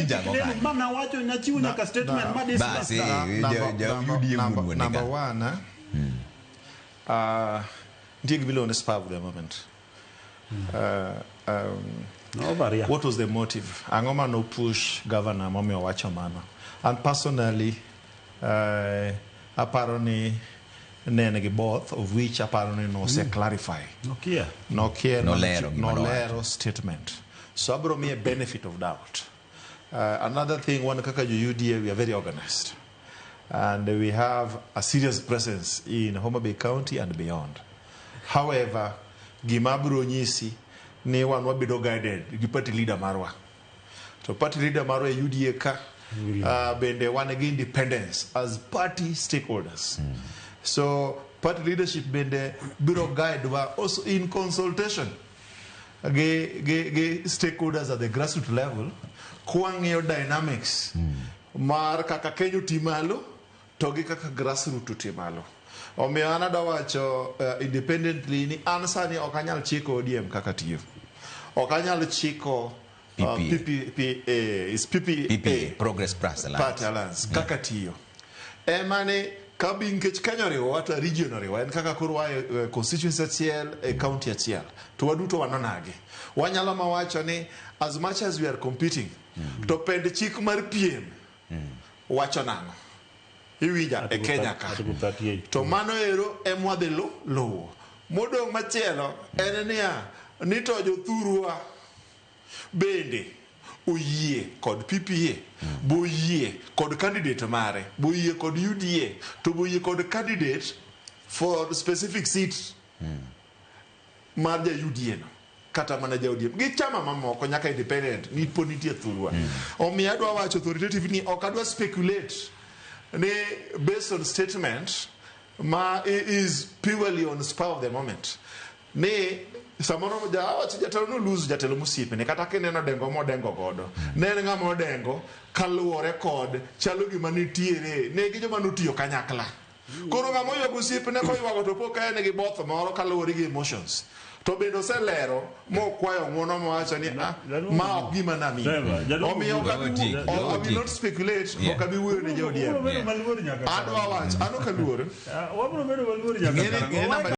winja go kan mana wacho na chiwo nyaka statement ma discuss number one dig below on the spur of the moment. What was the motive? Angoma no push governor Momi Owachomano. And personally, apparently, both of which apparently no say clarify. No lero statement. So I brought me a benefit of doubt. Another thing, one kaka UDA, we are very organized. And we have a serious presence in Homa Bay County and beyond. However, Gimaburo Nyisi, ne one wabido guided, the party leader Marwa. So party leader Marwa UDA ka, bende one again independence as party stakeholders. So party leadership bende bureau guide were also in consultation. Stakeholders at the grassroots level, kuangyo dynamics, mar kaka Kenyu timalo, togi kaka grassroots timalo. Omiana da wacho independently ni ansa ni okanyal chiko ODM kaka tiyo. Okanyal chiko PPA Progress Party Alliance kaka tiyo. Emane kabin kech kanyoriwo wata regional en kaka kurwa constituency achiel county achiel. To waduto wanonage. Wanyalo mawacho ni as much as we are competing to pend chik mar piem wacho nango. Iwija e Kenya ka. To mano ero emwadhi luwo. Modong machielo en niya ni to jothurwa bende oyie kod PPA, boyie kod candidate mare, boyie kod UDA, to boyie kod candidate for specific seat mar ja UDA no. Kata mana ja UDA. Gi chama mamoko nyaka independent ni ponitie thurwa. Omiyo adwa wacho authoritative ni ok adwa speculate based on statement is purely on spur of the moment. Samoro jatelo no lose jatelo musiepe ne kata kineno dengo modengo godo. Ne ng'ama odengo kaluwore kod chalo gima nitiere ne gi joma notiyo kanyakla. Koro ng'ama oywago osiepe ne koywago to pok en gi both moro kaluwore gi emotions. To bendo selero mo kwayo ng'uono mowacho ni ma ok gima nami. Omiyo I will not speculate okabi wuoyo ne jodi. Adwa wacho ano kaluore.